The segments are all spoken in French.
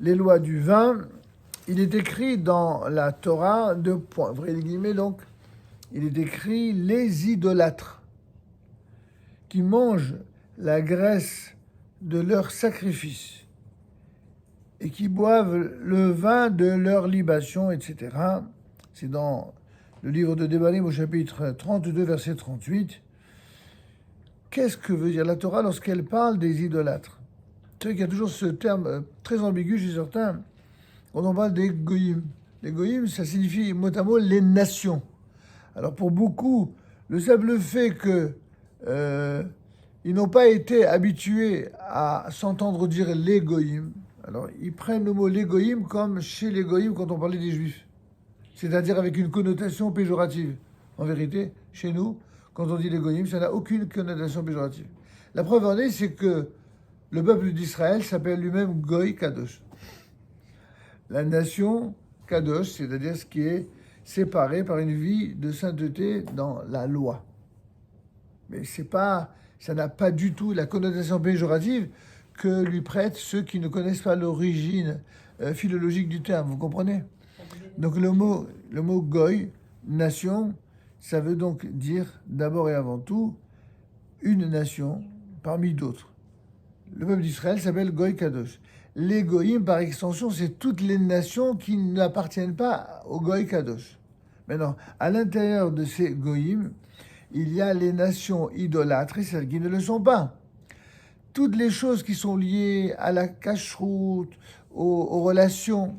les lois du vin, il est écrit dans la Torah, deux points, vrai les guillemets donc, il est écrit les idolâtres qui mangent la graisse de leur sacrifice et qui boivent le vin de leur libation, etc. C'est dans le livre de Devarim au chapitre 32, verset 38. Qu'est-ce que veut dire la Torah lorsqu'elle parle des idolâtres? Tu sais qu'il y a toujours ce terme très ambigu chez certains quand on parle des goyim. Les goyim, ça signifie mot à mot les nations. Alors pour beaucoup, le simple fait que ils n'ont pas été habitués à s'entendre dire les goyim, alors ils prennent le mot les goyim comme chez les goyim quand on parlait des juifs, c'est-à-dire avec une connotation péjorative. En vérité, chez nous, quand on dit les goyim, ça n'a aucune connotation péjorative. La preuve en est, c'est que le peuple d'Israël s'appelle lui-même Goy Kadosh. La nation Kadosh, c'est-à-dire ce qui est séparé par une vie de sainteté dans la loi. Mais ça n'a pas du tout la connotation péjorative que lui prêtent ceux qui ne connaissent pas l'origine philologique du terme, vous comprenez? Donc le mot Goy, nation, ça veut donc dire d'abord et avant tout une nation parmi d'autres. Le peuple d'Israël s'appelle Goy Kadosh. Les Goïm, par extension, c'est toutes les nations qui n'appartiennent pas au Goy Kadosh. Maintenant, à l'intérieur de ces Goïm, il y a les nations idolâtres et celles qui ne le sont pas. Toutes les choses qui sont liées à la cacheroute, aux relations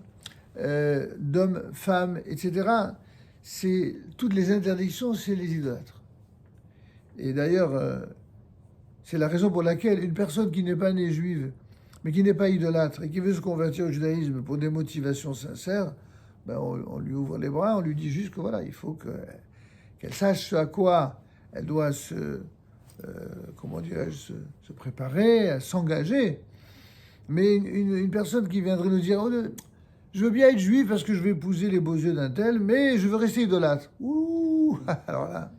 d'hommes, femmes, etc., toutes les interdictions, c'est les idolâtres. Et d'ailleurs, c'est la raison pour laquelle une personne qui n'est pas née juive, mais qui n'est pas idolâtre et qui veut se convertir au judaïsme pour des motivations sincères, ben on lui ouvre les bras, on lui dit juste que voilà, il faut qu'elle sache à quoi elle doit comment dirais-je, se préparer, s'engager. Mais une personne qui viendrait nous dire, oh, je veux bien être juif parce que je vais épouser les beaux yeux d'un tel, mais je veux rester idolâtre. Ouh, alors là,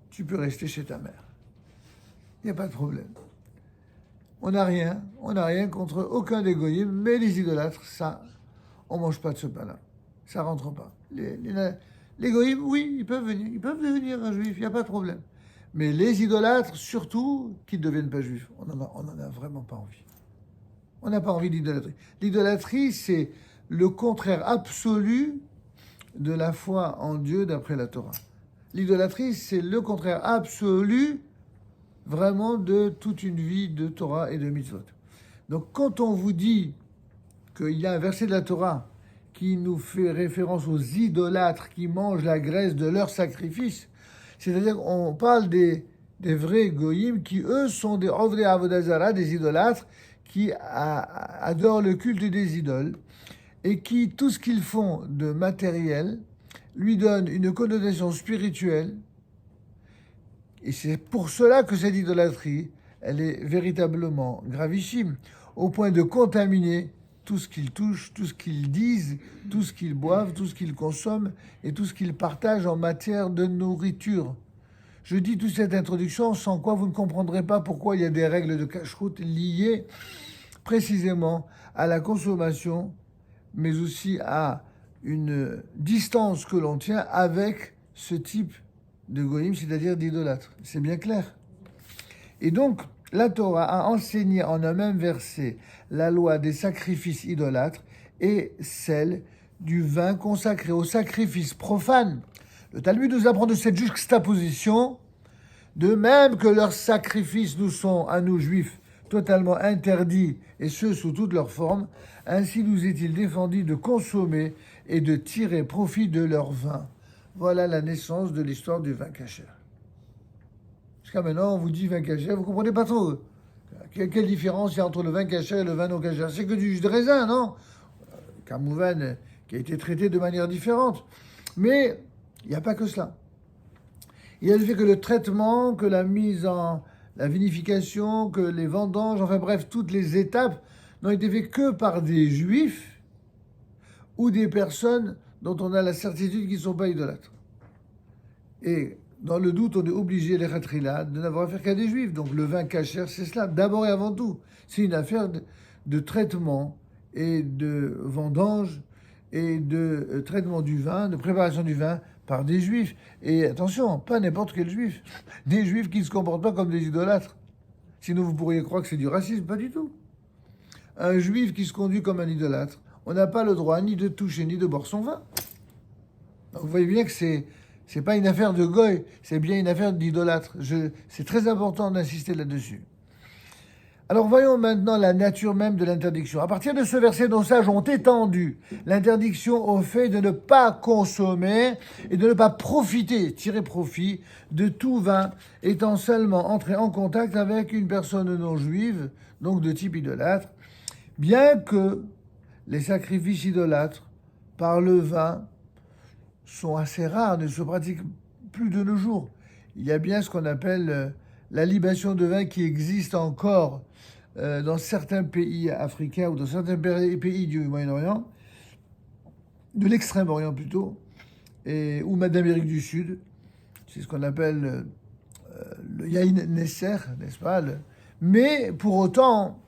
tu peux rester chez ta mère. Il n'y a pas de problème. On n'a rien contre aucun des goyim, mais les idolâtres, ça, on mange pas de ce pain-là. Ça rentre pas. Les goyim, oui, ils peuvent devenir un juif, il n'y a pas de problème. Mais les idolâtres, surtout, qu'ils ne deviennent pas juifs, on n'en a vraiment pas envie. On n'a pas envie d'idolâtrie. L'idolâtrie, c'est le contraire absolu de la foi en Dieu d'après la Torah. L'idolâtrie, c'est le contraire absolu vraiment de toute une vie de Torah et de mitzvot. Donc quand on vous dit qu'il y a un verset de la Torah qui nous fait référence aux idolâtres qui mangent la graisse de leur sacrifice, c'est-à-dire qu'on parle des vrais goyim qui, eux, sont des ovdei avodah zara, des idolâtres qui adorent le culte des idoles et qui, tout ce qu'ils font de matériel, lui donne une connotation spirituelle. Et c'est pour cela que cette idolâtrie, elle est véritablement gravissime, au point de contaminer tout ce qu'ils touchent, tout ce qu'ils disent, tout ce qu'ils boivent, tout ce qu'ils consomment et tout ce qu'ils partagent en matière de nourriture. Je dis toute cette introduction sans quoi vous ne comprendrez pas pourquoi il y a des règles de cacheroute liées précisément à la consommation, mais aussi à une distance que l'on tient avec ce type de goïm, c'est-à-dire d'idolâtre. C'est bien clair. Et donc, la Torah a enseigné en un même verset la loi des sacrifices idolâtres et celle du vin consacré aux sacrifices profanes. Le Talmud nous apprend de cette juxtaposition, de même que leurs sacrifices nous sont, à nous juifs, totalement interdits, et ce, sous toutes leurs formes, ainsi nous est-il défendu de consommer et de tirer profit de leur vin. Voilà la naissance de l'histoire du vin kasher. Jusqu'à maintenant, on vous dit vin kasher, vous ne comprenez pas trop. Quelle différence il y a entre le vin kasher et le vin non kasher? C'est que du jus de raisin, non? Kamouvan qui a été traité de manière différente. Mais il n'y a pas que cela. Il y a le fait que le traitement, que la vinification, que les vendanges, enfin bref, toutes les étapes n'ont été faites que par des juifs ou des personnes dont on a la certitude qu'ils ne sont pas idolâtres. Et dans le doute, on est obligé, les khatrila, de n'avoir affaire qu'à des juifs. Donc le vin kasher, c'est cela, d'abord et avant tout. C'est une affaire de traitement et de vendange et de traitement du vin, de préparation du vin par des juifs. Et attention, pas n'importe quel juif. Des juifs qui ne se comportent pas comme des idolâtres. Sinon, vous pourriez croire que c'est du racisme. Pas du tout. Un juif qui se conduit comme un idolâtre, on n'a pas le droit ni de toucher ni de boire son vin. Donc, vous voyez bien que c'est pas une affaire de goy, c'est bien une affaire d'idolâtre. C'est très important d'insister là-dessus. Alors voyons maintenant la nature même de l'interdiction. À partir de ce verset, nos sages ont étendu l'interdiction au fait de ne pas consommer et de ne pas profiter, tirer profit de tout vin étant seulement entré en contact avec une personne non juive, donc de type idolâtre, bien que les sacrifices idolâtres par le vin sont assez rares, ne se pratiquent plus de nos jours. Il y a bien ce qu'on appelle la libation de vin qui existe encore dans certains pays africains ou dans certains pays du Moyen-Orient, de l'Extrême-Orient plutôt, ou même d'Amérique du Sud. C'est ce qu'on appelle le Yain Nesser, n'est-ce pas? Mais pour autant,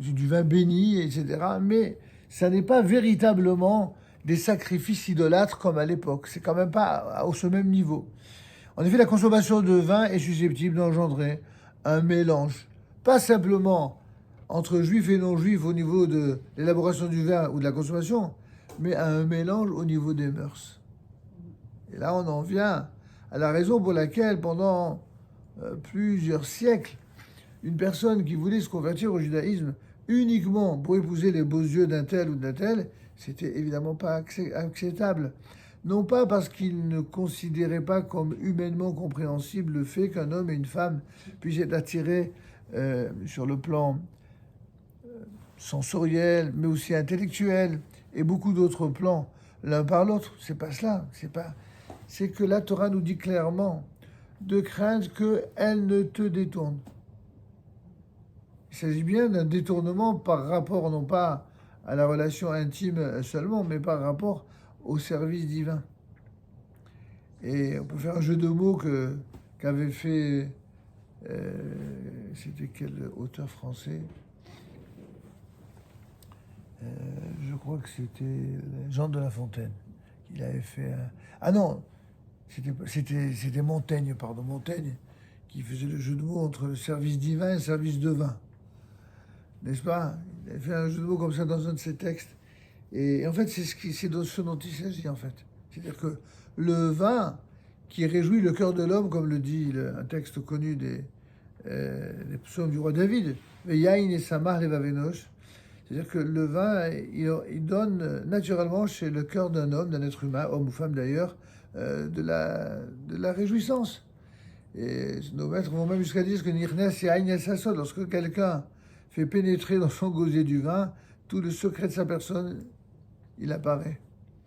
c'est du vin béni, etc. Mais ça n'est pas véritablement des sacrifices idolâtres comme à l'époque. C'est quand même pas au ce même niveau. En effet, la consommation de vin est susceptible d'engendrer un mélange, pas simplement entre juifs et non-juifs au niveau de l'élaboration du vin ou de la consommation, mais un mélange au niveau des mœurs. Et là, on en vient à la raison pour laquelle, pendant plusieurs siècles, une personne qui voulait se convertir au judaïsme uniquement pour épouser les beaux yeux d'un tel ou d'un tel, c'était évidemment pas acceptable. Non pas parce qu'il ne considérait pas comme humainement compréhensible le fait qu'un homme et une femme puissent être attirés sur le plan sensoriel, mais aussi intellectuel, et beaucoup d'autres plans, l'un par l'autre. C'est pas cela. C'est que la Torah nous dit clairement de craindre qu'elle ne te détourne. Il s'agit bien d'un détournement par rapport non pas à la relation intime seulement, mais par rapport au service divin. Et on peut faire un jeu de mots qu'avait fait, c'était quel auteur français? Je crois que c'était Jean de La Fontaine. Il avait fait Ah non, c'était Montaigne, pardon. Montaigne qui faisait le jeu de mots entre le service divin et le service de vin. N'est-ce pas? Il avait fait un jeu de mots comme ça dans un de ses textes. Et en fait, c'est de ce dont il s'agit, en fait. C'est-à-dire que le vin qui réjouit le cœur de l'homme, comme le dit un texte connu des psaumes du roi David, « Yain et samar levavenosh », c'est-à-dire que le vin, il donne naturellement chez le cœur d'un homme, d'un être humain, homme ou femme d'ailleurs, de la réjouissance. Et nos maîtres vont même jusqu'à dire que Nirnes et Aïn Sassod, lorsque quelqu'un fait pénétrer dans son gosier du vin, tout le secret de sa personne, il apparaît.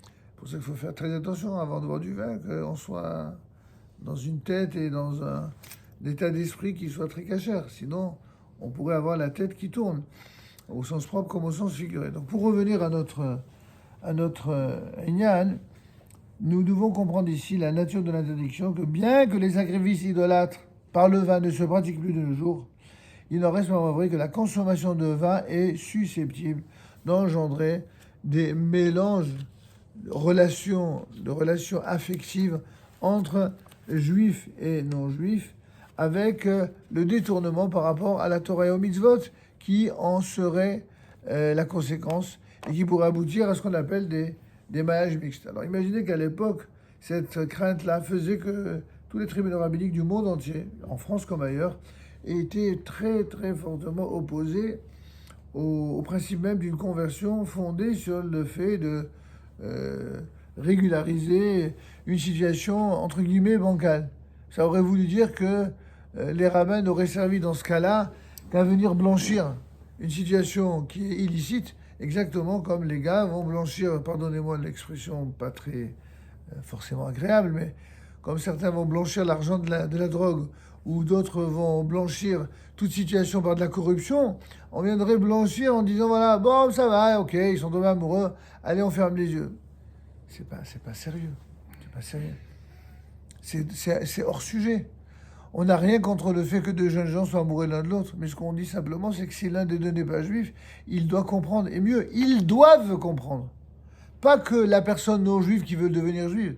C'est pour ça qu'il faut faire très attention avant de boire du vin, qu'on soit dans une tête et dans un état d'esprit qui soit très cachère. Sinon, on pourrait avoir la tête qui tourne, au sens propre comme au sens figuré. Donc pour revenir à notre Inyan, nous devons comprendre ici la nature de l'interdiction, que bien que les sacrifices idolâtres par le vin ne se pratiquent plus de nos jours, il n'en reste pas moins vrai que la consommation de vin est susceptible d'engendrer des mélanges de relations affectives entre juifs et non-juifs, avec le détournement par rapport à la Torah et aux mitzvot, qui en serait la conséquence et qui pourrait aboutir à ce qu'on appelle des mariages mixtes. Alors imaginez qu'à l'époque, cette crainte-là faisait que tous les tribunaux rabbiniques du monde entier, en France comme ailleurs, étaient très très fortement opposés au principe même d'une conversion fondée sur le fait de régulariser une situation entre guillemets bancale. Ça aurait voulu dire que les rabbins n'auraient servi dans ce cas-là qu'à venir blanchir une situation qui est illicite, exactement comme les gars vont blanchir, pardonnez-moi l'expression pas très forcément agréable, mais comme certains vont blanchir l'argent de la drogue, ou d'autres vont blanchir toute situation par de la corruption, on viendrait blanchir en disant voilà, bon, ça va, ok, ils sont tombés amoureux, allez, on ferme les yeux. C'est pas sérieux. C'est pas sérieux. C'est hors sujet. On n'a rien contre le fait que deux jeunes gens soient amoureux l'un de l'autre. Mais ce qu'on dit simplement, c'est que si l'un des deux n'est pas juif, il doit comprendre. Et mieux, ils doivent comprendre. Pas que la personne non juive qui veut devenir juive.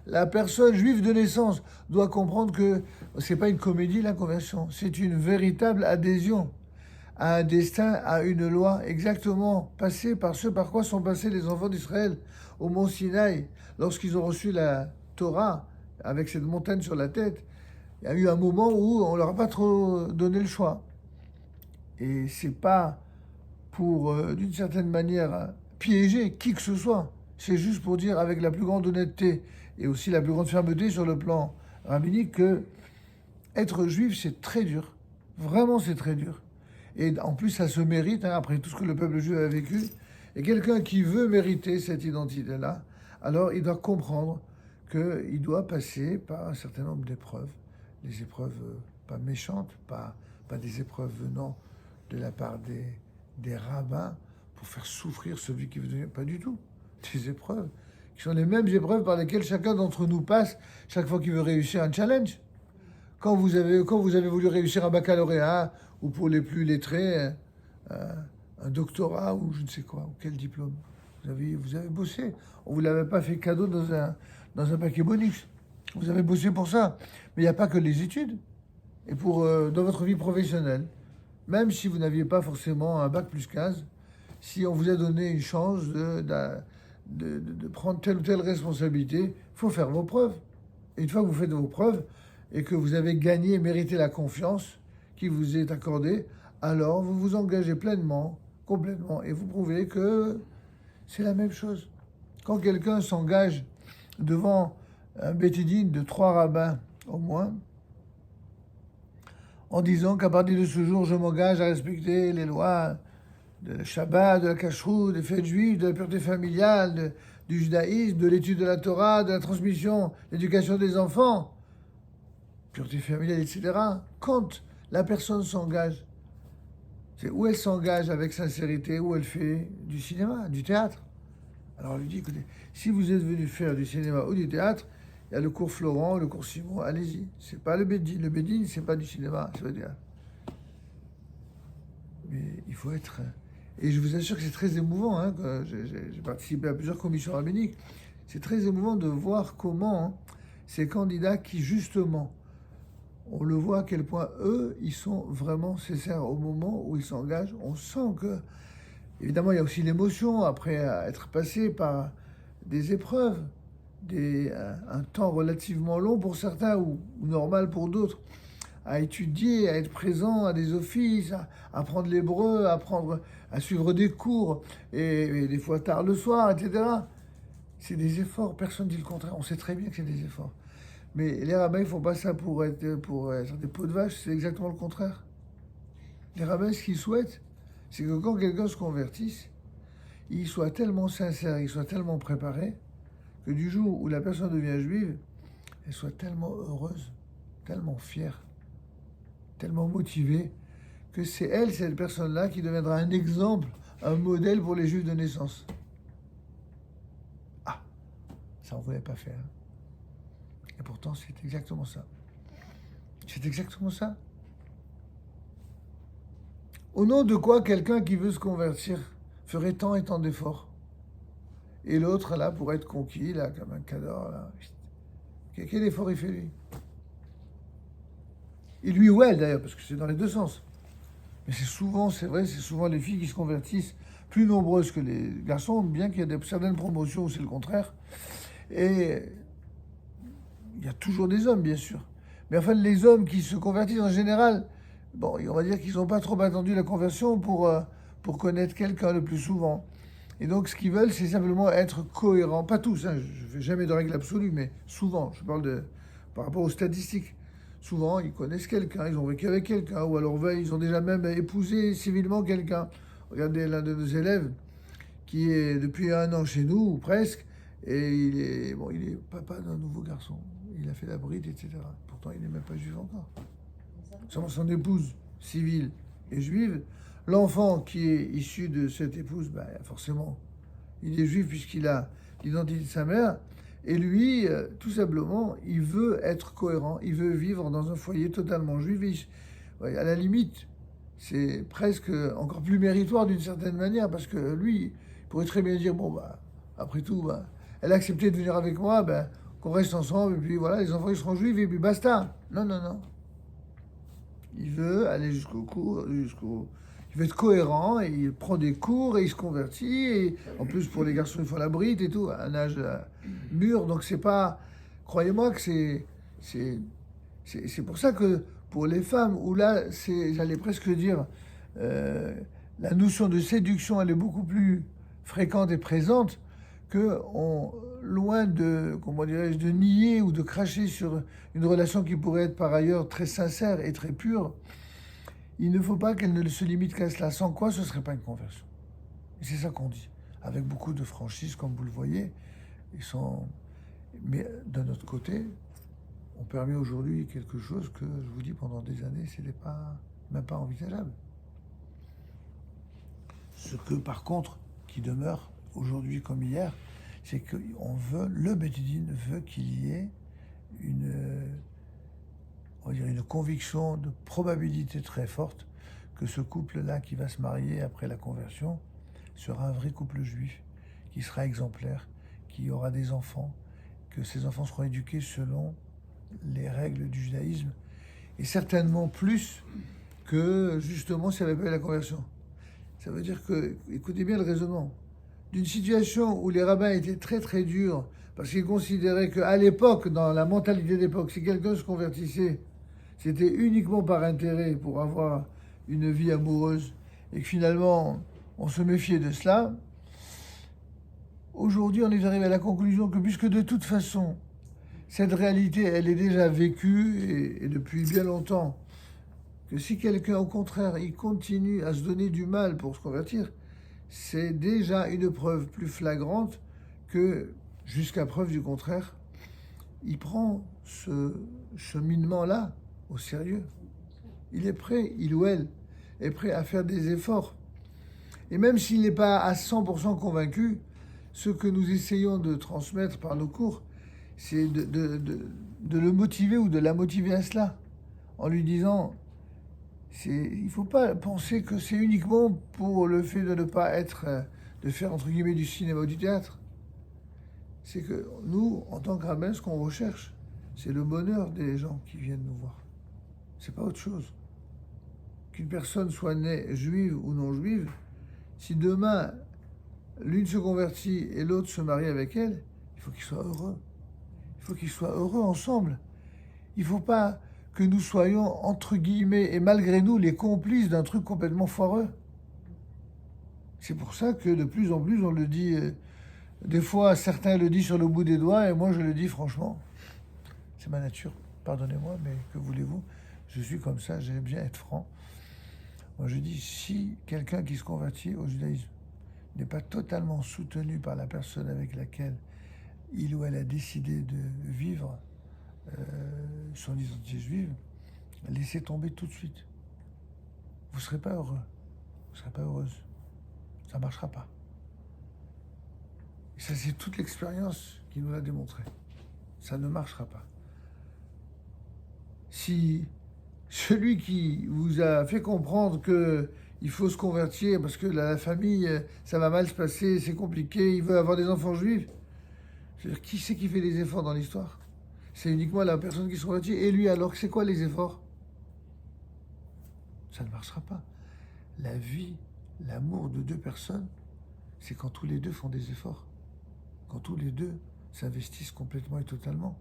La personne juive de naissance doit comprendre que c'est pas une comédie, la conversion. C'est une véritable adhésion à un destin, à une loi, exactement passée par ce par quoi sont passés les enfants d'Israël au mont Sinaï, lorsqu'ils ont reçu la Torah, avec cette montagne sur la tête. Il y a eu un moment où on leur a pas trop donné le choix. Et c'est pas pour, d'une certaine manière, piéger qui que ce soit. C'est juste pour dire avec la plus grande honnêteté et aussi la plus grande fermeté sur le plan rabbinique que être juif, c'est très dur. Vraiment, c'est très dur. Et en plus, ça se mérite, hein, après tout ce que le peuple juif a vécu. Et quelqu'un qui veut mériter cette identité-là, alors il doit comprendre qu'il doit passer par un certain nombre d'épreuves. Des épreuves pas méchantes, pas des épreuves venant de la part des rabbins pour faire souffrir celui qui veut devenir. Pas du tout. Des épreuves qui sont les mêmes épreuves par lesquelles chacun d'entre nous passe chaque fois qu'il veut réussir un challenge. Quand vous avez voulu réussir un baccalauréat, ou pour les plus lettrés, un doctorat, ou je ne sais quoi, ou quel diplôme, vous avez bossé. On ne vous l'avait pas fait cadeau dans un paquet bonus. Vous avez bossé pour ça. Mais il n'y a pas que les études. Et dans votre vie professionnelle, même si vous n'aviez pas forcément un bac plus 15, si on vous a donné une chance de prendre telle ou telle responsabilité, il faut faire vos preuves. Et une fois que vous faites vos preuves et que vous avez gagné et mérité la confiance qui vous est accordée, alors vous vous engagez pleinement, complètement, et vous prouvez que c'est la même chose. Quand quelqu'un s'engage devant un bétidine de 3 rabbins au moins, en disant qu'à partir de ce jour, je m'engage à respecter les lois de Shabbat, de la cacheroute, des fêtes juives, de la pureté familiale, du judaïsme, de l'étude de la Torah, de la transmission, l'éducation des enfants, pureté familiale, etc. Quand la personne s'engage, c'est où elle s'engage avec sincérité, où elle fait du cinéma, du théâtre. Alors on lui dit, écoutez, si vous êtes venu faire du cinéma ou du théâtre, il y a le cours Florent, le cours Simon, allez-y. C'est pas le Bédine. Le Bédine, c'est pas du cinéma, c'est le théâtre. Mais il faut être... Et je vous assure que c'est très émouvant, hein, j'ai participé à plusieurs commissions rabbiniques. C'est très émouvant de voir comment ces candidats qui, justement, on le voit à quel point eux, ils sont vraiment sincères au moment où ils s'engagent. On sent que, évidemment, il y a aussi l'émotion après être passé par des épreuves, un temps relativement long pour certains ou normal pour d'autres, à étudier, à être présent à des offices, à apprendre l'hébreu, à suivre des cours, et des fois tard le soir, etc. C'est des efforts, personne ne dit le contraire, on sait très bien que c'est des efforts. Mais les rabbins, ils ne font pas ça pour être des peaux de vache, c'est exactement le contraire. Les rabbins, ce qu'ils souhaitent, c'est que quand quelqu'un se convertisse, il soit tellement sincère, il soit tellement préparé, que du jour où la personne devient juive, elle soit tellement heureuse, tellement fière, tellement motivée, que c'est elle, cette personne-là, qui deviendra un exemple, un modèle pour les juifs de naissance. Ah, ça on ne voulait pas faire. Et pourtant, c'est exactement ça. C'est exactement ça. Au nom de quoi quelqu'un qui veut se convertir ferait tant et tant d'efforts, et l'autre, là, pour être conquis, là, comme un cador, là. Quel effort il fait, lui? Et lui ou elle, d'ailleurs, parce que c'est dans les deux sens. Mais c'est souvent, c'est vrai, c'est souvent les filles qui se convertissent plus nombreuses que les garçons, bien qu'il y ait certaines promotions où c'est le contraire. Et il y a toujours des hommes, bien sûr. Mais enfin, les hommes qui se convertissent en général, bon, on va dire qu'ils n'ont pas trop attendu la conversion pour connaître quelqu'un le plus souvent. Et donc, ce qu'ils veulent, c'est simplement être cohérents. Pas tous, hein, je ne fais jamais de règle absolue, mais souvent, je parle par rapport aux statistiques. Souvent, ils connaissent quelqu'un, ils ont vécu avec quelqu'un, ou alors ils ont déjà même épousé civilement quelqu'un. Regardez l'un de nos élèves qui est depuis 1 an chez nous, ou presque, et il est papa d'un nouveau garçon. Il a fait la bride, etc. Pourtant, il n'est même pas juif encore. Son épouse civile est juive. L'enfant qui est issu de cette épouse, forcément, il est juif puisqu'il a l'identité de sa mère. Et lui, tout simplement, il veut être cohérent, il veut vivre dans un foyer totalement juif. Ouais, à la limite, c'est presque encore plus méritoire d'une certaine manière, parce que lui, il pourrait très bien dire, bon, bah, après tout, bah, elle a accepté de venir avec moi, ben, qu'on reste ensemble, et puis voilà, les enfants, ils seront juifs, et puis basta. Non, non, non. Il veut aller jusqu'au cours, il veut être cohérent, et il prend des cours, et il se convertit, et en plus, pour les garçons, il faut la bride et tout, à un âge mûr, donc c'est pas... Croyez-moi que c'est pour ça que pour les femmes, où là, j'allais presque dire, euh, la notion de séduction, elle est beaucoup plus fréquente et présente que loin de, comment dirais-je, de nier ou de cracher sur une relation qui pourrait être par ailleurs très sincère et très pure. Il ne faut pas qu'elle ne se limite qu'à cela, sans quoi ce ne serait pas une conversion. Et c'est ça qu'on dit, avec beaucoup de franchise, comme vous le voyez. Mais d'un autre côté, on permet aujourd'hui quelque chose que, je vous dis, pendant des années, ce n'était même pas envisageable. Ce que, par contre, qui demeure aujourd'hui comme hier, c'est que le Beit Din veut qu'il y ait on va dire une conviction de probabilité très forte que ce couple-là qui va se marier après la conversion sera un vrai couple juif, qui sera exemplaire, qui aura des enfants, que ces enfants seront éduqués selon les règles du judaïsme, et certainement plus que justement s'il n'y avait pas eu la conversion. Ça veut dire que, écoutez bien le raisonnement, d'une situation où les rabbins étaient très très durs, parce qu'ils considéraient qu'à l'époque, dans la mentalité d'époque, si quelqu'un se convertissait, c'était uniquement par intérêt pour avoir une vie amoureuse, et que finalement, on se méfiait de cela. Aujourd'hui, on est arrivé à la conclusion que, puisque de toute façon, cette réalité, elle est déjà vécue, et depuis bien longtemps, que si quelqu'un, au contraire, il continue à se donner du mal pour se convertir, c'est déjà une preuve plus flagrante que, jusqu'à preuve du contraire, il prend ce cheminement-là au sérieux. Il est prêt, il ou elle est prêt à faire des efforts. Et même s'il n'est pas à 100% convaincu, ce que nous essayons de transmettre par nos cours, c'est de le motiver ou de la motiver à cela, en lui disant, il ne faut pas penser que c'est uniquement pour le fait de ne pas être, de faire entre guillemets du cinéma ou du théâtre. C'est que nous, en tant que rabbins, ce qu'on recherche, c'est le bonheur des gens qui viennent nous voir. C'est pas autre chose. Qu'une personne soit née juive ou non juive, si demain l'une se convertit et l'autre se marie avec elle, il faut qu'ils soient heureux. Il faut qu'ils soient heureux ensemble. Il ne faut pas que nous soyons, entre guillemets, et malgré nous, les complices d'un truc complètement foireux. C'est pour ça que de plus en plus, on le dit, des fois, certains le disent sur le bout des doigts, et moi, je le dis franchement. C'est ma nature, pardonnez-moi, mais que voulez-vous? Je suis comme ça, j'aime bien être franc. Moi, je dis, si quelqu'un qui se convertit au judaïsme n'est pas totalement soutenu par la personne avec laquelle il ou elle a décidé de vivre son identité juive, laissez tomber tout de suite. Vous ne serez pas heureux. Vous ne serez pas heureuse. Ça ne marchera pas. Et ça, c'est toute l'expérience qui nous l'a démontré. Ça ne marchera pas. Si celui qui vous a fait comprendre qu'il faut se convertir parce que la famille, ça va mal se passer, c'est compliqué, il veut avoir des enfants juifs, c'est-à-dire, qui c'est qui fait les efforts dans l'histoire? C'est uniquement la personne qui se convertit. Et lui, alors, c'est quoi les efforts? Ça ne marchera pas. La vie, l'amour de deux personnes, c'est quand tous les deux font des efforts. Quand tous les deux s'investissent complètement et totalement.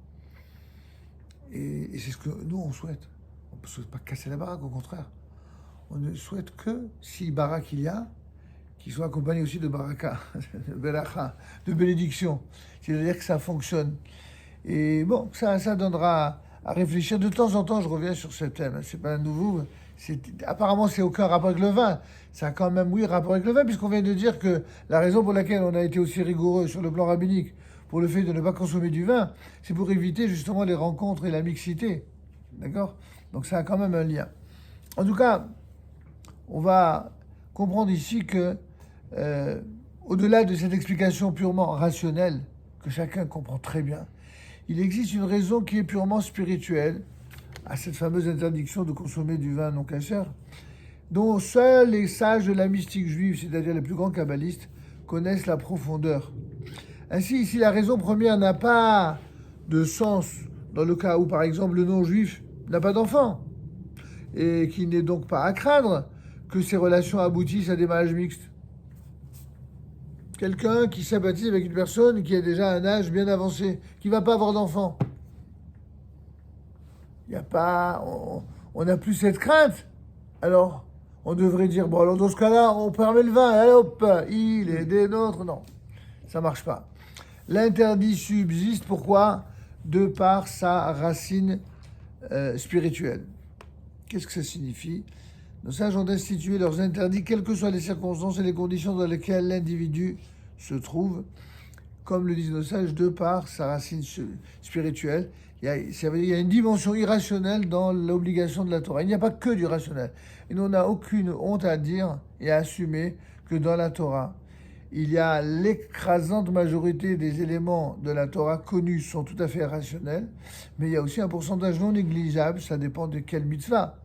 Et c'est ce que nous, on souhaite. On ne souhaite pas casser la baraque, au contraire. On ne souhaite que, si baraque il y a, qu'il soit accompagné aussi de baraka, de beracha, de bénédiction. C'est-à-dire que ça fonctionne. Et bon, ça donnera à réfléchir. De temps en temps, je reviens sur ce thème. C'est pas nouveau. Apparemment, c'est aucun rapport avec le vin. Ça a quand même, oui, rapport avec le vin, puisqu'on vient de dire que la raison pour laquelle on a été aussi rigoureux sur le plan rabbinique pour le fait de ne pas consommer du vin, c'est pour éviter justement les rencontres et la mixité. D'accord? Donc ça a quand même un lien. En tout cas, on va comprendre ici que, au-delà de cette explication purement rationnelle que chacun comprend très bien. Il existe une raison qui est purement spirituelle à cette fameuse interdiction de consommer du vin non kasher, dont seuls les sages de la mystique juive, c'est-à-dire les plus grands kabbalistes, connaissent la profondeur. Ainsi, ici, la raison première n'a pas de sens dans le cas où, par exemple, le non-juif n'a pas d'enfant et qu'il n'est donc pas à craindre que ces relations aboutissent à des mariages mixtes. Quelqu'un qui sympathise avec une personne qui a déjà un âge bien avancé, qui ne va pas avoir d'enfant. Il n'y a pas... On n'a plus cette crainte. Alors, on devrait dire, bon, alors dans ce cas-là, on permet le vin, allez hop, il est des nôtres. Non, ça ne marche pas. L'interdit subsiste, pourquoi? De par sa racine spirituelle. Qu'est-ce que ça signifie? Nos sages ont institué leurs interdits, quelles que soient les circonstances et les conditions dans lesquelles l'individu se trouve, comme le disent nos sages, de par sa racine spirituelle. Il y a une dimension irrationnelle dans l'obligation de la Torah. Il n'y a pas que du rationnel. Et nous, on n'a aucune honte à dire et à assumer que dans la Torah, il y a l'écrasante majorité des éléments de la Torah connus sont tout à fait rationnels, mais il y a aussi un pourcentage non négligeable, ça dépend de quelle mitzvah,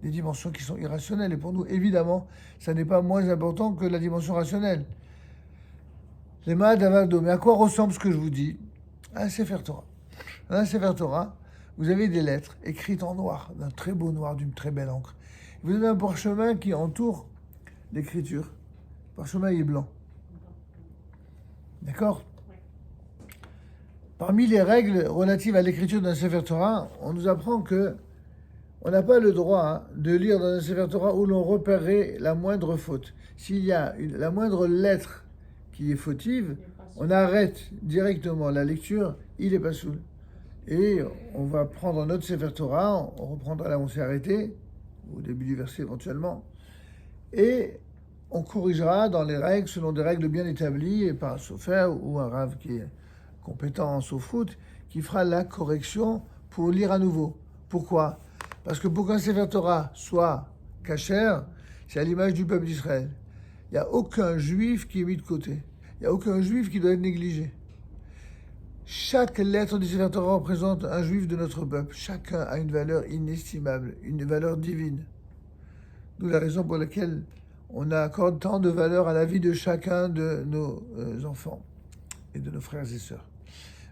des dimensions qui sont irrationnelles. Et pour nous, évidemment, ça n'est pas moins important que la dimension rationnelle. Les Mahadavado, mais à quoi ressemble ce que je vous dis? Un Sefer Torah. Dans un Sefer Torah, vous avez des lettres écrites en noir, d'un très beau noir, d'une très belle encre. Vous avez un parchemin qui entoure l'écriture. Le parchemin est blanc. D'accord? Parmi les règles relatives à l'écriture d'un Sefer Torah, on nous apprend que on n'a pas le droit de lire dans un Sefer Torah où l'on repérerait la moindre faute. S'il y a la moindre lettre qui est fautive, on arrête directement la lecture, il est pas soul. Et on va prendre notre Sefer Torah, on reprendra là où on s'est arrêté, au début du verset éventuellement, et on corrigera dans les règles, selon des règles bien établies, et par un sofer ou un rave qui est compétent en sofout, qui fera la correction pour lire à nouveau. Pourquoi? Parce que pour qu'un Sefer Torah soit kasher, c'est à l'image du peuple d'Israël. Il n'y a aucun juif qui est mis de côté. Il n'y a aucun juif qui doit être négligé. Chaque lettre du Sefer Torah représente un juif de notre peuple. Chacun a une valeur inestimable, une valeur divine. D'où la raison pour laquelle on accorde tant de valeur à la vie de chacun de nos enfants et de nos frères et sœurs.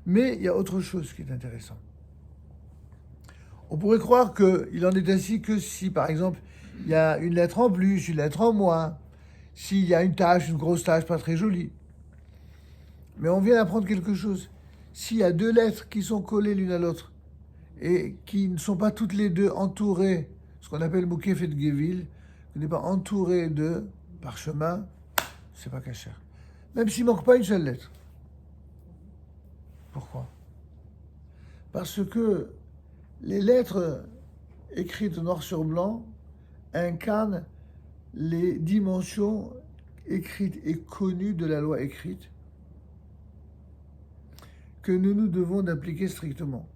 Mais il y a autre chose qui est intéressant. On pourrait croire qu'il en est ainsi que si, par exemple, il y a une lettre en plus, une lettre en moins, s'il y a une tache, une grosse tache pas très jolie. Mais on vient d'apprendre quelque chose. S'il y a deux lettres qui sont collées l'une à l'autre et qui ne sont pas toutes les deux entourées, ce qu'on appelle Moukefet Gevil, qui n'est pas entouré de parchemin, c'est pas kasher. Même s'il ne manque pas une seule lettre. Pourquoi? Parce que les lettres écrites noir sur blanc incarnent les dimensions écrites et connues de la loi écrite que nous devons d'appliquer strictement.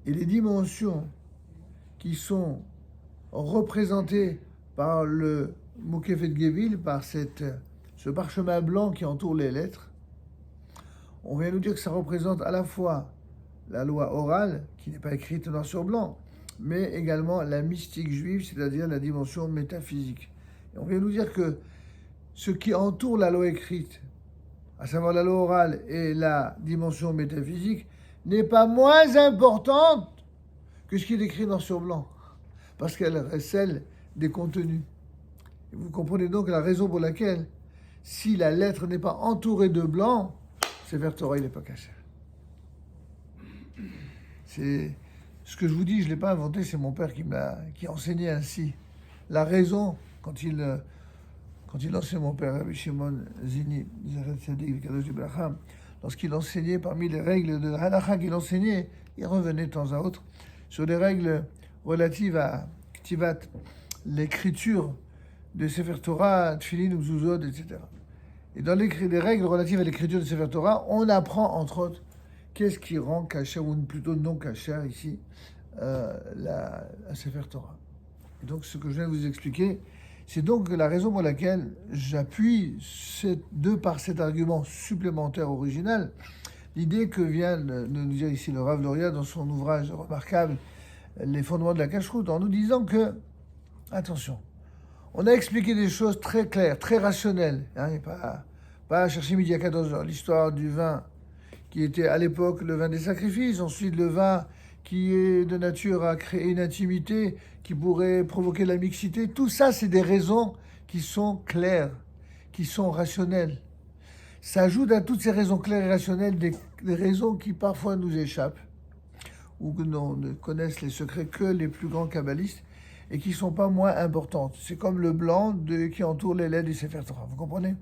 Et les dimensions qui sont représentées par le Moukefet Gevil, par ce parchemin blanc qui entoure les lettres, on vient nous dire que ça représente à la fois la loi orale, qui n'est pas écrite noir sur blanc, mais également la mystique juive, c'est-à-dire la dimension métaphysique. Et on vient nous dire que ce qui entoure la loi écrite, à savoir la loi orale et la dimension métaphysique, n'est pas moins importante que ce qui est écrit noir sur blanc, parce qu'elle recèle des contenus. Et vous comprenez donc la raison pour laquelle, si la lettre n'est pas entourée de blanc, Sefer Torah, il n'est pas kasher. C'est ce que je vous dis, je ne l'ai pas inventé, c'est mon père qui a enseigné ainsi. La raison, quand il enseignait, mon père, Rabbi Shimon Zini, lorsqu'il enseignait parmi les règles de la halakha qu'il enseignait, il revenait de temps à autre sur des règles relatives à Ktivat, l'écriture de Sefer Torah, Tfilin, Mzuzot, etc. Et dans les règles relatives à l'écriture de Sefer Torah, on apprend entre autres qu'est-ce qui rend kasher, ou plutôt non kasher ici, la Sefer Torah. Et donc ce que je viens de vous expliquer, C'est donc la raison pour laquelle j'appuie, de par cet argument supplémentaire original, l'idée que vient de nous dire ici le Rav Luria dans son ouvrage remarquable, Les fondements de la cacheroute, en nous disant que, attention, on a expliqué des choses très claires, très rationnelles, hein, et pas à chercher midi à 14h, l'histoire du vin qui était à l'époque le vin des sacrifices, ensuite le vin qui est de nature à créer une intimité qui pourrait provoquer la mixité. Tout ça, c'est des raisons qui sont claires, qui sont rationnelles. S'ajoutent à toutes ces raisons claires et rationnelles des raisons qui parfois nous échappent ou que l'on ne connaissent les secrets que les plus grands kabbalistes et qui ne sont pas moins importantes. C'est comme le blanc qui entoure les laits du Sefer Torah, vous comprenez?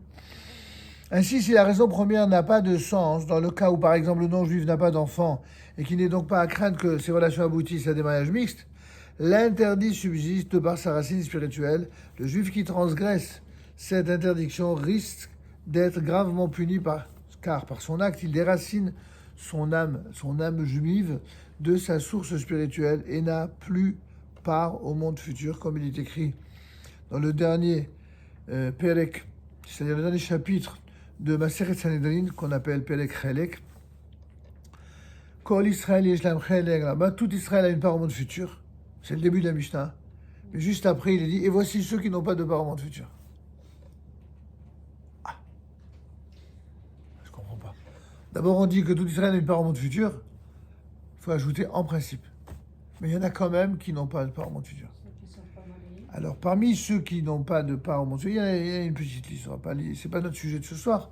Ainsi, si la raison première n'a pas de sens, dans le cas où par exemple le non-juif n'a pas d'enfant et qui n'est donc pas à craindre que ces relations aboutissent à des mariages mixtes, l'interdit subsiste par sa racine spirituelle. Le juif qui transgresse cette interdiction risque d'être gravement puni car par son acte, il déracine son âme juive de sa source spirituelle et n'a plus part au monde futur, comme il est écrit dans le dernier Perek, c'est-à-dire le dernier chapitre de Maseret Sanhedrin, qu'on appelle Perek Chelek. Kol Israël Yeshlam Chelek, là-bas, tout Israël a une part au monde futur. C'est le début de la Mishnah. Mais juste après, il est dit, et voici ceux qui n'ont pas de part au monde futur. Ah, je comprends pas. D'abord, on dit que tout Israël a une part au monde futur. Il faut ajouter en principe. Mais il y en a quand même qui n'ont pas de part au monde futur. Alors, parmi ceux qui n'ont pas de part au monde futur, il y a une petite liste, c'est pas notre sujet de ce soir.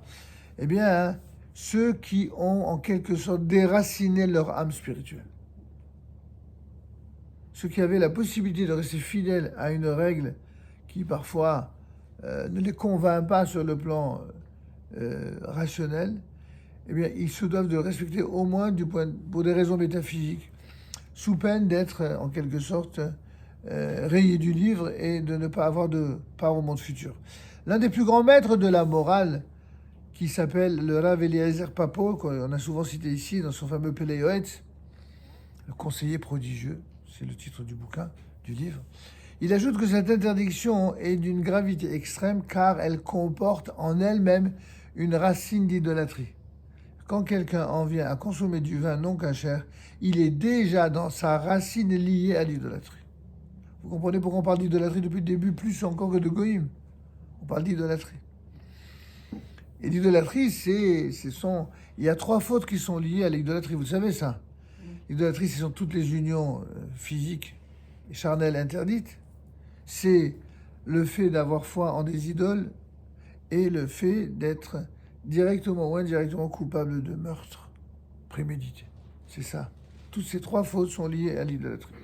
Eh bien, hein, ceux qui ont en quelque sorte déraciné leur âme spirituelle. Ceux qui avaient la possibilité de rester fidèles à une règle qui parfois ne les convainc pas sur le plan rationnel, eh bien, ils se doivent de respecter au moins pour des raisons métaphysiques, sous peine d'être en quelque sorte rayés du livre et de ne pas avoir de part au monde futur. L'un des plus grands maîtres de la morale, qui s'appelle le Rav Eliezer Papo, qu'on a souvent cité ici dans son fameux Pele Yoetz, le conseiller prodigieux, c'est le titre du bouquin, du livre. Il ajoute que cette interdiction est d'une gravité extrême car elle comporte en elle-même une racine d'idolâtrie. Quand quelqu'un en vient à consommer du vin non cachère, il est déjà dans sa racine liée à l'idolâtrie. Vous comprenez pourquoi on parle d'idolâtrie depuis le début, plus encore que de goïm. On parle d'idolâtrie. Et l'idolâtrie, il y a 3 fautes qui sont liées à l'idolâtrie, vous savez ça. L'idolâtrie, ce sont toutes les unions physiques et charnelles interdites. C'est le fait d'avoir foi en des idoles et le fait d'être directement ou indirectement coupable de meurtre prémédité. C'est ça. Toutes ces 3 fautes sont liées à l'idolâtrie.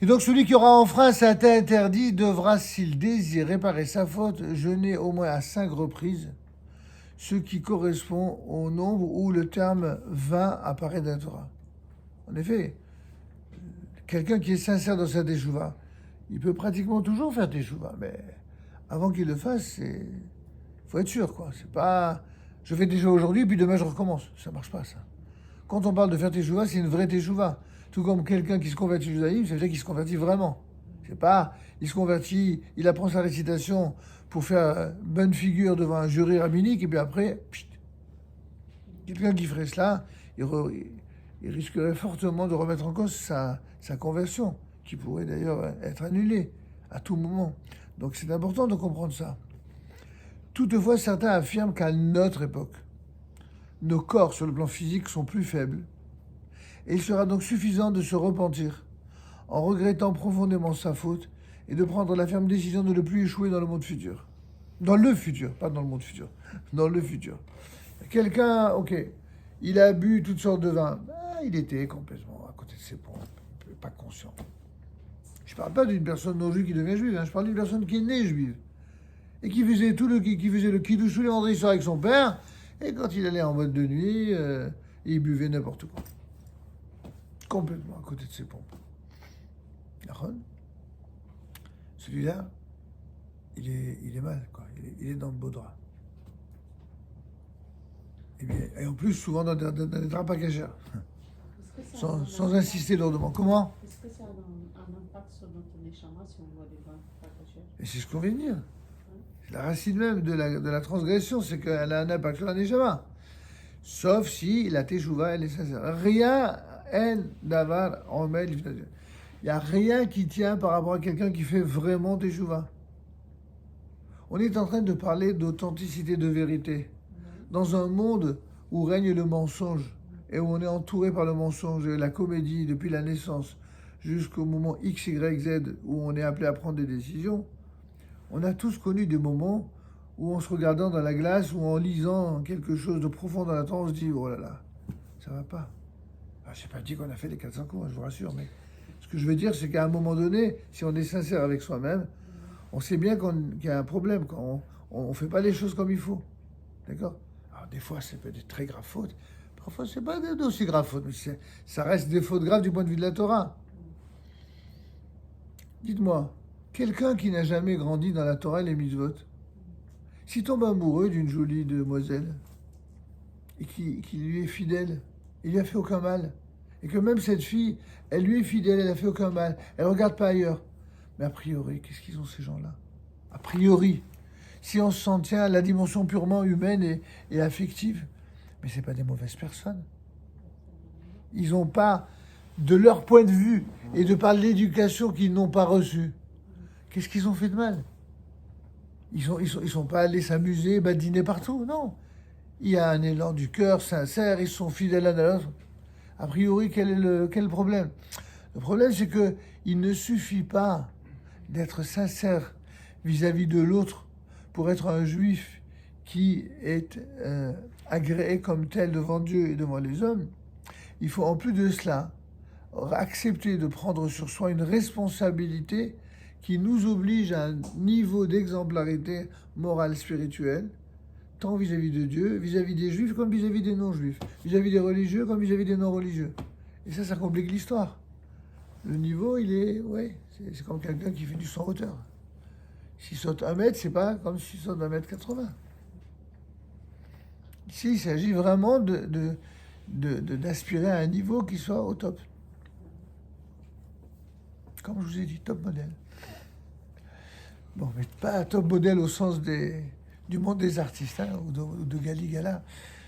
Et donc celui qui aura enfreint cet interdit devra, s'il désire réparer sa faute, jeûner au moins à 5 reprises, ce qui correspond au nombre où le terme 20 apparaît dans la Torah. En effet, quelqu'un qui est sincère dans sa teshuva, il peut pratiquement toujours faire teshuva, mais avant qu'il le fasse, il faut être sûr, quoi. C'est pas je fais teshuva aujourd'hui, puis demain je recommence. Ça marche pas, ça. Quand on parle de faire teshuva, c'est une vraie teshuva. Tout comme quelqu'un qui se convertit au judaïsme, ça veut dire qu'il se convertit vraiment. C'est pas, il se convertit, il apprend sa récitation pour faire bonne figure devant un jury rabbinique, et puis après, quelqu'un qui ferait cela, il risquerait fortement de remettre en cause sa conversion, qui pourrait d'ailleurs être annulée à tout moment. Donc c'est important de comprendre ça. Toutefois, certains affirment qu'à notre époque, nos corps sur le plan physique sont plus faibles, et il sera donc suffisant de se repentir en regrettant profondément sa faute et de prendre la ferme décision de ne plus échouer dans le monde futur. Dans le futur, pas dans le monde futur, dans le futur. Quelqu'un, ok, il a bu toutes sortes de vins. Il était complètement à côté de ses pompes, pas conscient. Je ne parle pas d'une personne non juive qui devient juive, je parle d'une personne qui est née juive et qui faisait le kiddush tous les vendredis soirs avec son père, et quand il allait en mode de nuit, il buvait n'importe quoi. Complètement à côté de ses pompes. Celui-là, il est mal, quoi. Il est dans le beau drap. Et en plus, souvent dans des draps pas cachers. sans insister lourdement. Comment? Est-ce que ça a un impact sur notre neshama si on voit des vins pas kosher? Et c'est ce qu'on vient de dire. C'est la racine même de la transgression, c'est qu'elle a un impact sur la neshama. Sauf si la teshuva, elle est sincère. Rien, en davar, omed, il n'y a rien qui tient par rapport à quelqu'un qui fait vraiment teshuva. On est en train de parler d'authenticité, de vérité. Dans un monde où règne le mensonge, et où on est entouré par le mensonge et la comédie depuis la naissance jusqu'au moment X, Y, Z où on est appelé à prendre des décisions, on a tous connu des moments où en se regardant dans la glace ou en lisant quelque chose de profond dans la tête, on se dit « Oh là là, ça va pas ». Je n'ai pas dit qu'on a fait les 400 coups, je vous rassure, mais ce que je veux dire, c'est qu'à un moment donné, si on est sincère avec soi-même, on sait bien qu'il y a un problème, quand on ne fait pas les choses comme il faut. D'accord? Alors des fois, ça peut être des très graves fautes. Parfois, ce n'est pas d'aussi graves fautes, mais ça reste des fautes graves du point de vue de la Torah. Dites-moi, quelqu'un qui n'a jamais grandi dans la Torah et les mitzvot, s'il tombe amoureux d'une jolie demoiselle et qui lui est fidèle, il lui a fait aucun mal, et que même cette fille, elle lui est fidèle, elle n'a fait aucun mal, elle ne regarde pas ailleurs. Mais a priori, qu'est-ce qu'ils ont ces gens-là? A priori, si on s'en tient à la dimension purement humaine et affective, mais ce n'est pas des mauvaises personnes. Ils n'ont pas, de leur point de vue et de par l'éducation qu'ils n'ont pas reçue, qu'est-ce qu'ils ont fait de mal? Ils sont pas allés s'amuser, badiner partout, non. Il y a un élan du cœur sincère, ils sont fidèles l'un à l'autre. A priori, quel est le problème? Le problème, c'est qu'il ne suffit pas d'être sincère vis-à-vis de l'autre pour être un juif qui est agréé comme tel devant Dieu et devant les hommes. Il faut en plus de cela accepter de prendre sur soi une responsabilité qui nous oblige à un niveau d'exemplarité morale, spirituelle, tant vis-à-vis de Dieu, vis-à-vis des juifs comme vis-à-vis des non-juifs, vis-à-vis des religieux comme vis-à-vis des non-religieux. Et ça complique l'histoire. Le niveau, il est, ouais, c'est comme quelqu'un qui fait du 100 hauteur. S'il saute 1 mètre, c'est pas comme s'il saute 1,80 m. Ici, il s'agit vraiment d'aspirer à un niveau qui soit au top. Comme je vous ai dit, top modèle. Bon, mais pas top modèle au sens du monde des artistes, hein, ou de Gali Gala.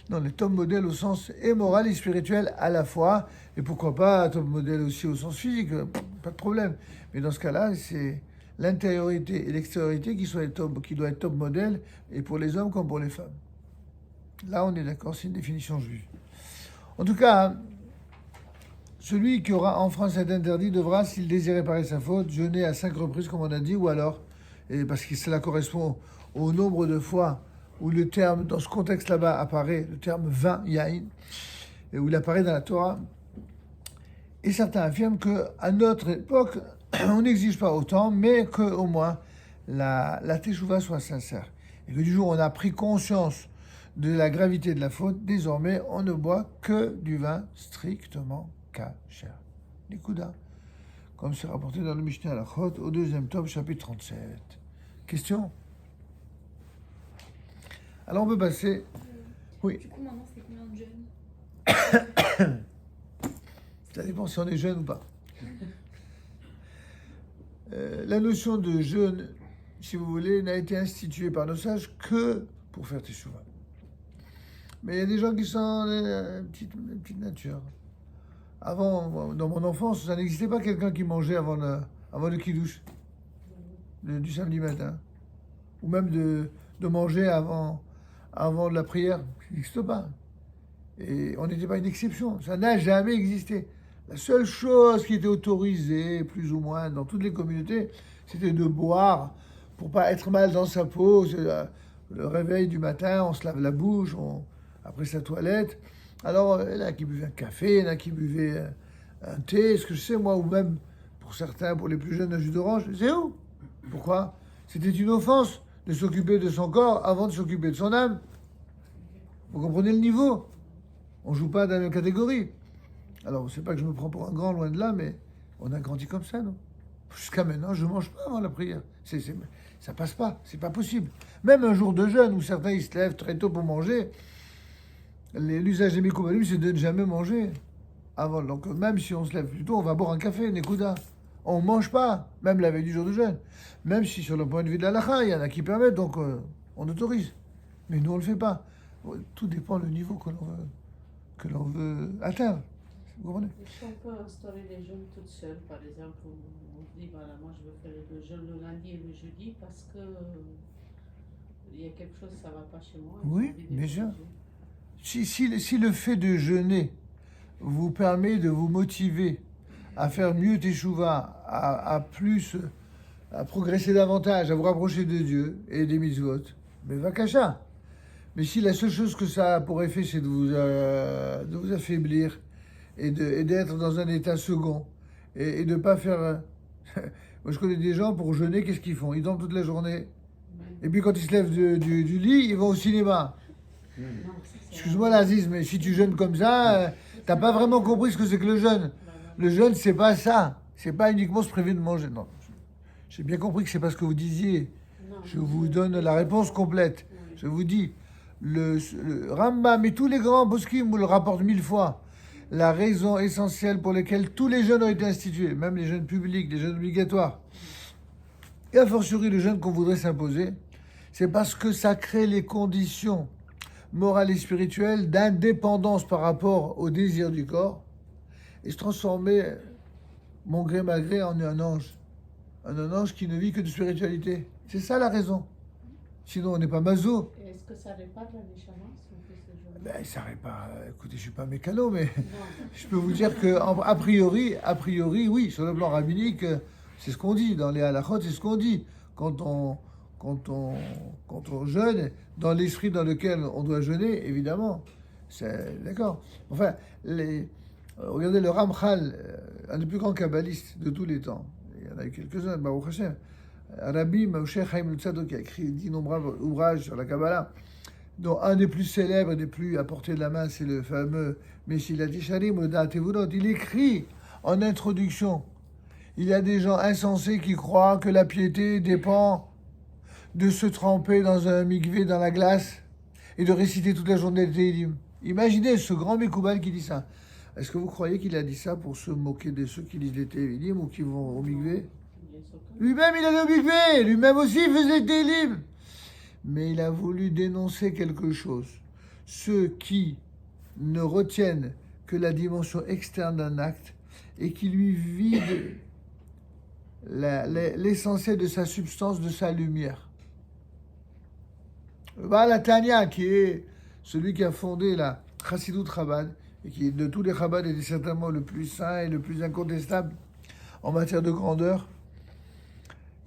Non, le top modèle au sens et moral et spirituel à la fois. Et pourquoi pas top modèle aussi au sens physique, pas de problème. Mais dans ce cas-là, c'est l'intériorité et l'extériorité qui doit être top modèle, et pour les hommes comme pour les femmes. Là, on est d'accord, c'est une définition juive. En tout cas, celui qui aura enfreint cet interdit devra, s'il désire réparer sa faute, jeûner à 5 reprises, comme on a dit, ou alors, et parce que cela correspond au nombre de fois où le terme, dans ce contexte là-bas, apparaît, le terme vin, yain, et où il apparaît dans la Torah. Et certains affirment qu'à notre époque, on n'exige pas autant, mais qu'au moins la teshuva soit sincère. Et que du jour où on a pris conscience de la gravité de la faute, désormais, on ne boit que du vin strictement kasher. Nikuda. Comme c'est rapporté dans le Mishneh Halachot, au 2e tome, chapitre 37. Question? Alors on peut passer... Oui. Du coup, maintenant, c'est combien de jeunes? Ça dépend si on est jeune ou pas. La notion de jeûne, si vous voulez, n'a été instituée par nos sages que pour faire teshuva. Mais il y a des gens qui sont une petite nature. Avant, dans mon enfance, ça n'existait pas quelqu'un qui mangeait avant le kiddush du samedi matin. Ou même de manger avant la prière. Ça n'existe pas. Et on n'était pas une exception. Ça n'a jamais existé. La seule chose qui était autorisée, plus ou moins, dans toutes les communautés, c'était de boire pour pas être mal dans sa peau. Le réveil du matin, on se lave la bouche, après sa toilette. Alors, il y en a qui buvaient un café, il y en a qui buvaient un thé, ce que je sais, moi, ou même, pour certains, pour les plus jeunes, un jus d'orange. C'est où? Pourquoi? C'était une offense de s'occuper de son corps avant de s'occuper de son âme. Vous comprenez le niveau? On ne joue pas dans la même catégorie. Alors, c'est pas que je me prends pour un grand, loin de là, mais on a grandi comme ça, non? Jusqu'à maintenant, je ne mange pas avant la prière. Ça passe pas, c'est pas possible. Même un jour de jeûne où certains ils se lèvent très tôt pour manger, l'usage des Mekoubalim, c'est de ne jamais manger. avant. Donc même si on se lève plus tôt, on va boire un café, Nekuda. On ne mange pas, même la veille du jour de jeûne. Même si sur le point de vue de la halakha, il y en a qui permettent, donc on autorise. Mais nous, on ne le fait pas. Tout dépend du niveau que l'on veut atteindre. Vous comprenez? Est-ce qu'on peut instaurer les jeûnes toutes seules, par exemple, on se dit, voilà, moi je veux faire le jeûne le lundi et le jeudi parce que il y a quelque chose, ça ne va pas chez moi. Oui, bien sûr. Si le fait de jeûner vous permet de vous motiver à faire mieux teshuva, à progresser davantage, à vous rapprocher de Dieu et des mitzvot, mais vakasha. Mais si la seule chose que ça a pour effet, c'est de vous affaiblir et d'être dans un état second et de ne pas faire... Moi, je connais des gens, pour jeûner, qu'est-ce qu'ils font? Ils dorment toute la journée. Et puis, quand ils se lèvent du lit, ils vont au cinéma. Excuse-moi, Laziz, mais si tu jeûnes comme ça, t'as pas vraiment compris ce que c'est que le jeûne. Le jeûne, c'est pas ça. C'est pas uniquement se priver de manger. Non. J'ai bien compris que c'est pas ce que vous disiez. Je vous donne la réponse complète. Je vous dis, le Rambam et tous les grands poskim vous le rapportent 1000 fois. La raison essentielle pour laquelle tous les jeûnes ont été institués, même les jeûnes publics, les jeûnes obligatoires, et a fortiori le jeûne qu'on voudrait s'imposer, c'est parce que ça crée les conditions morales et spirituelles d'indépendance par rapport au désir du corps et se transformer, mon gré malgré, en un ange. Un ange qui ne vit que de spiritualité. C'est ça la raison. Sinon, on n'est pas maso. Et est-ce que ça répare la neshama si on fait ce jeûne? Ben, ça répare. Écoutez, je ne suis pas mécano, mais je peux vous dire que a priori, oui, sur le plan rabbinique, c'est ce qu'on dit. Dans les halakhot, c'est ce qu'on dit. Quand on jeûne, dans l'esprit dans lequel on doit jeûner, évidemment. C'est d'accord. Enfin, regardez le Ramchal, un des plus grands kabbalistes de tous les temps. Il y en a eu quelques-uns, Baruch Hashem. Rabbi Moshe Chaim Lutzado, qui a écrit d'innombrables ouvrages sur la Kabbalah, dont un des plus célèbres et des plus à portée de la main, c'est le fameux Mesilat Yesharim, le Da'at Evunot. Il écrit en introduction, il y a des gens insensés qui croient que la piété dépend de se tremper dans un mikvé dans la glace et de réciter toute la journée le Tehillim. Imaginez ce grand Mekoubal qui dit ça. Est-ce que vous croyez qu'il a dit ça pour se moquer de ceux qui lisent les Tehillim ou qui vont au mikvé? Lui-même, il allait au mikvé. Lui-même aussi, il faisait des livres. Mais il a voulu dénoncer quelque chose. Ceux qui ne retiennent que la dimension externe d'un acte et qui lui vident l'essentiel de sa substance, de sa lumière. Baal Tanya, qui est celui qui a fondé la Chassidut Chabad, et qui, de tous les Chabad, est certainement le plus saint et le plus incontestable en matière de grandeur,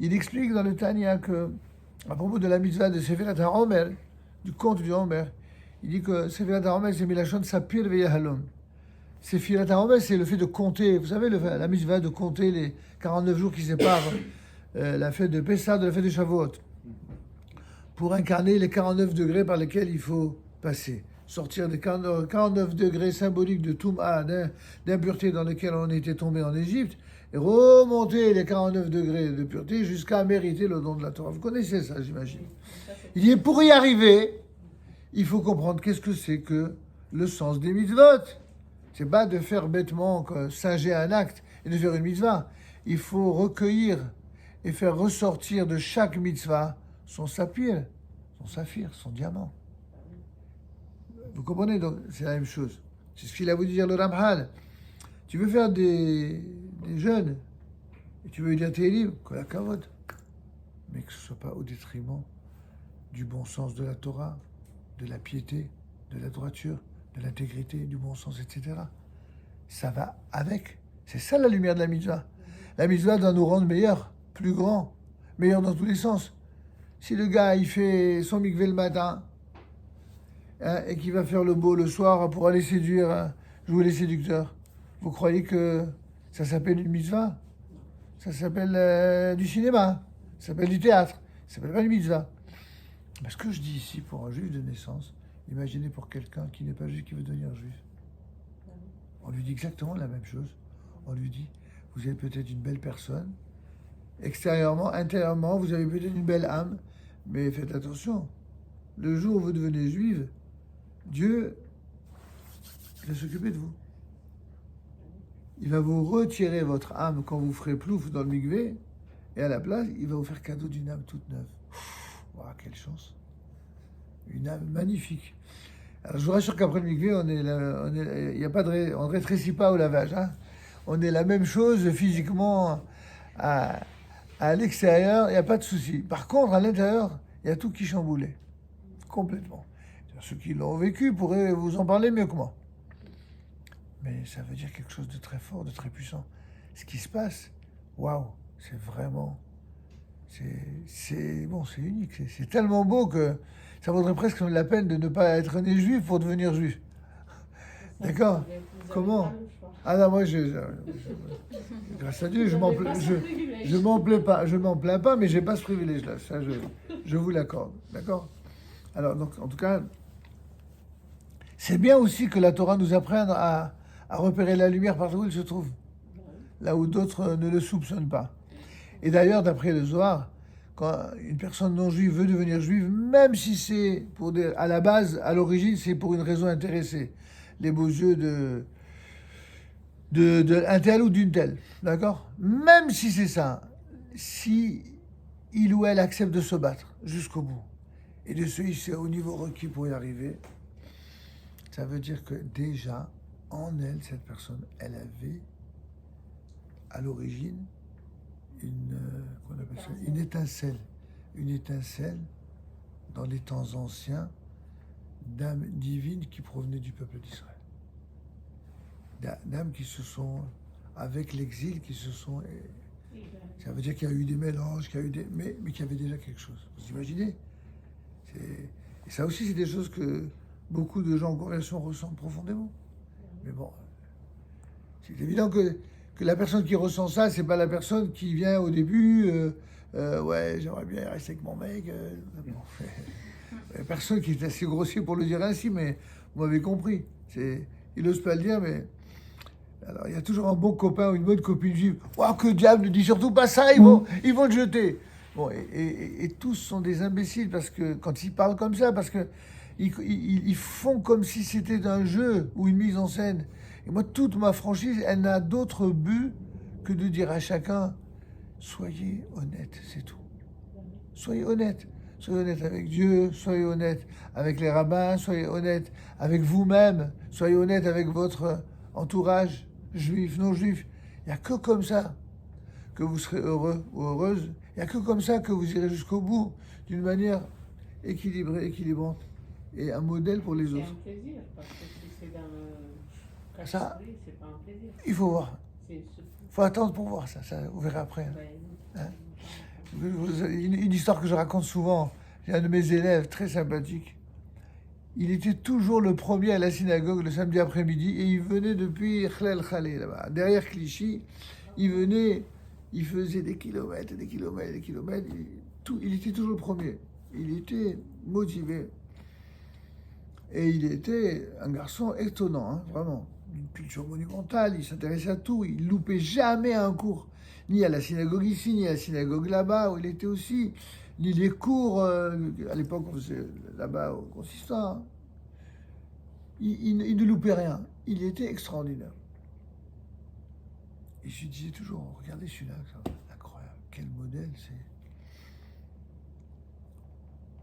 il explique dans le Tanya que, à propos de la mitzvah de Sefirat HaOmer, du conte du Homer, il dit que Sefirat HaOmer, c'est Milachon Sapir Veyahalom. Sefirat HaOmer, c'est le fait de compter, vous savez, la mitzvah de compter les 49 jours qui séparent la fête de Pessah de la fête de Shavuot, pour incarner les 49 degrés par lesquels il faut passer. Sortir des 49 degrés symboliques de Toum'a, d'impureté dans lesquels on était tombé en Égypte, et remonter les 49 degrés de pureté jusqu'à mériter le don de la Torah. Vous connaissez ça, j'imagine. Il dit, pour y arriver, il faut comprendre qu'est-ce que c'est que le sens des mitzvot. C'est pas de faire bêtement, singer un acte et de faire une mitzvah. Il faut recueillir et faire ressortir de chaque mitzvah son saphir, son diamant. Vous comprenez? Donc, c'est la même chose. C'est ce qu'il a voulu dire le Ramchal. Tu veux faire des jeûnes et tu veux dire tes livres, que la kavod, mais que ce ne soit pas au détriment du bon sens de la Torah, de la piété, de la droiture, de l'intégrité, du bon sens, etc. Ça va avec. C'est ça la lumière de la mitzvah. La mitzvah doit nous rendre meilleurs, plus grands, meilleurs dans tous les sens. Si le gars, il fait son mikvé le matin, et qu'il va faire le beau le soir pour aller séduire, jouer les séducteurs, vous croyez que ça s'appelle une mitzvah? Ça s'appelle du cinéma, ça s'appelle du théâtre, ça s'appelle pas une mitzvah. Parce que je dis ici, pour un juif de naissance, imaginez pour quelqu'un qui n'est pas juif, qui veut devenir juif. On lui dit exactement la même chose. On lui dit, vous êtes peut-être une belle personne, extérieurement, intérieurement, vous avez peut-être une belle âme, mais faites attention. Le jour où vous devenez juive, Dieu va s'occuper de vous. il va vous retirer votre âme quand vous ferez plouf dans le mikvé, et à la place, il va vous faire cadeau d'une âme toute neuve. Waouh, quelle chance! Une âme magnifique. Alors, je vous rassure qu'après le mikvé, on ne rétrécit pas au lavage. Hein. On est la même chose physiquement à l'extérieur, il n'y a pas de souci. Par contre, à l'intérieur, il y a tout qui chamboulait. Complètement. Ceux qui l'ont vécu pourraient vous en parler mieux que moi. Mais ça veut dire quelque chose de très fort, de très puissant. Ce qui se passe, waouh, c'est vraiment... C'est unique. C'est tellement beau que ça vaudrait presque la peine de ne pas être né juif pour devenir juif. D'accord? Comment? Ah non, moi, grâce à Dieu, je m'en plains pas, mais j'ai pas ce privilège-là. Ça, je vous l'accorde. D'accord? Alors, donc, en tout cas, c'est bien aussi que la Torah nous apprenne à repérer la lumière partout où elle se trouve, là où d'autres ne le soupçonnent pas. Et d'ailleurs, d'après le Zohar, quand une personne non juive veut devenir juive, même si c'est à la base, à l'origine, c'est pour une raison intéressée, les beaux yeux d'un tel ou d'une telle, d'accord? Même si c'est ça, si il ou elle accepte de se battre jusqu'au bout et de se hisser au niveau requis pour y arriver, ça veut dire que déjà, en elle, cette personne, elle avait à l'origine une étincelle dans les temps anciens d'âmes divines qui provenaient du peuple d'Israël. D'âmes qui se sont, avec l'exil, qui se sont... Ça veut dire qu'il y a eu des mélanges, mais qu'il y avait déjà quelque chose. Vous imaginez? Et ça aussi, c'est des choses que beaucoup de gens en conversion ressentent profondément. Mais bon, c'est évident que la personne qui ressent ça, c'est pas la personne qui vient au début, ouais, j'aimerais bien rester avec mon mec. Personne qui est assez grossier pour le dire ainsi, mais vous m'avez compris. Il n'ose pas le dire, mais... Alors, il y a toujours un bon copain ou une bonne copine juive. Oh, que diable, ne dis surtout pas ça, ils vont le jeter. Bon, et tous sont des imbéciles parce que quand ils parlent comme ça, parce que ils font comme si c'était un jeu ou une mise en scène. Et moi, toute ma franchise, elle n'a d'autre but que de dire à chacun, soyez honnête, c'est tout. Soyez honnête. Soyez honnête avec Dieu, soyez honnête avec les rabbins, soyez honnête avec vous-même, soyez honnête avec votre entourage, juif, non juif. Il n'y a que comme ça que vous serez heureux ou heureuse. Il n'y a que comme ça que vous irez jusqu'au bout, d'une manière équilibrée, équilibrante, et un modèle pour les autres. C'est un plaisir, parce que si c'est dans le Ça, c'est pas un plaisir. il faut voir. Il faut attendre pour voir ça vous verrez après. Hein. Une histoire que je raconte souvent, j'ai un de mes élèves très sympathique. Il était toujours le premier à la synagogue le samedi après-midi et il venait depuis Khlel Khalé, là-bas. Derrière Clichy, il venait, il faisait des kilomètres, des kilomètres, des kilomètres. Il était toujours le premier. Il était motivé. Et il était un garçon étonnant, hein, vraiment. Une culture monumentale, il s'intéressait à tout. Il loupait jamais un cours. Ni à la synagogue ici, ni à la synagogue là-bas, où il était aussi. Ni les cours, à l'époque on faisait là-bas au consistoire. Il ne loupait rien. Il était extraordinaire. Et je disais toujours, regardez celui-là, incroyable, quel modèle c'est.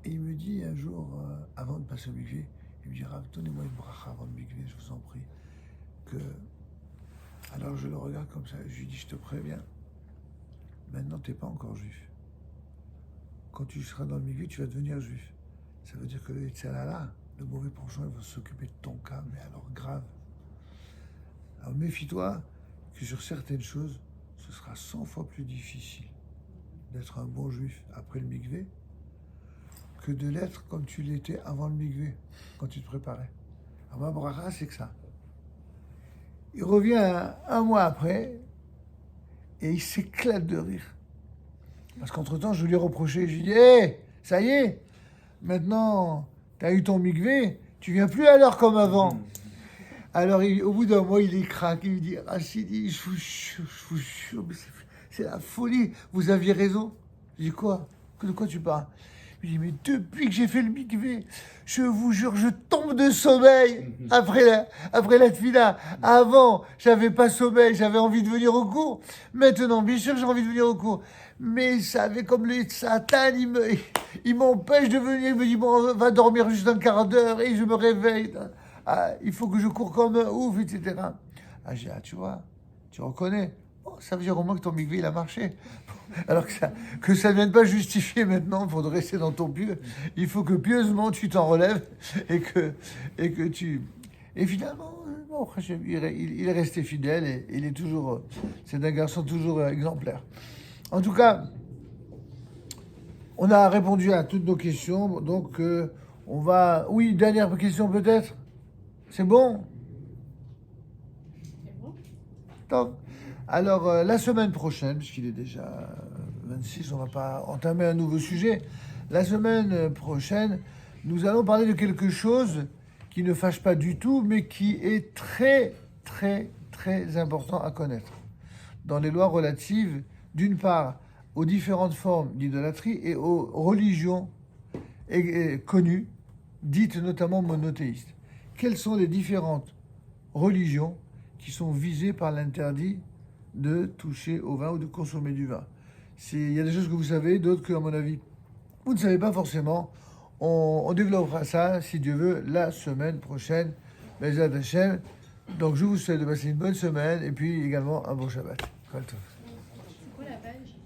Et il me dit un jour, avant de passer au mikvé, il me dit, Rav, donnez-moi une bracha avant le mikvé, je vous en prie. Alors je le regarde comme ça, je lui dis, je te préviens, maintenant tu n'es pas encore juif. Quand tu seras dans le mikvé, tu vas devenir juif. Ça veut dire que le Yetzirah, le mauvais penchant, il va s'occuper de ton cas, mais alors grave. Alors méfie-toi que sur certaines choses, ce sera 100 fois plus difficile d'être un bon juif après le mikvé que de l'être comme tu l'étais avant le mikvé, quand tu te préparais. Alors ma bracha, c'est que ça. Il revient un mois après et il s'éclate de rire. Parce qu'entre-temps, je lui ai reproché, je lui ai dit, hé, ça y est, maintenant, t'as eu ton mikvé, tu viens plus à l'heure comme avant. Alors, au bout d'un mois, il y craque, il me dit, Rachidi, je vous jure, c'est la folie, vous aviez raison. Je dis, quoi? De quoi tu parles? Je dis, mais depuis que j'ai fait le mikvé, je vous jure, je tombe de sommeil après la tefila. Avant, j'avais pas sommeil, j'avais envie de venir au cours. Maintenant, bien sûr, j'ai envie de venir au cours. Mais ça avait comme les satan, il m'empêche de venir. Il me dit, bon, va dormir juste un quart d'heure et je me réveille. Ah, il faut que je cours comme un ouf, etc. Ah, j'ai dit, ah, tu vois, tu reconnais. Bon, ça veut dire au moins que ton mikvé, il a marché. Alors que ça ne vienne pas justifier maintenant pour de rester dans ton pieu. Il faut que pieusement tu t'en relèves et que tu... Et finalement, bon, il est resté fidèle et il est toujours... c'est un garçon toujours exemplaire. En tout cas, on a répondu à toutes nos questions. Donc, on va... Oui, dernière question peut-être. C'est bon? C'est bon? Top. Alors, la semaine prochaine, puisqu'il est déjà 26, on ne va pas entamer un nouveau sujet. La semaine prochaine, nous allons parler de quelque chose qui ne fâche pas du tout, mais qui est très, très, très important à connaître. Dans les lois relatives, d'une part, aux différentes formes d'idolâtrie et aux religions connues, dites notamment monothéistes. Quelles sont les différentes religions qui sont visées par l'interdit de toucher au vin ou de consommer du vin? Il y a des choses que vous savez, d'autres que, à mon avis, vous ne savez pas forcément. On développera ça, si Dieu veut, la semaine prochaine. Bezat Hashem. Donc, je vous souhaite de passer une bonne semaine et puis également un bon Shabbat. C'est quoi la page?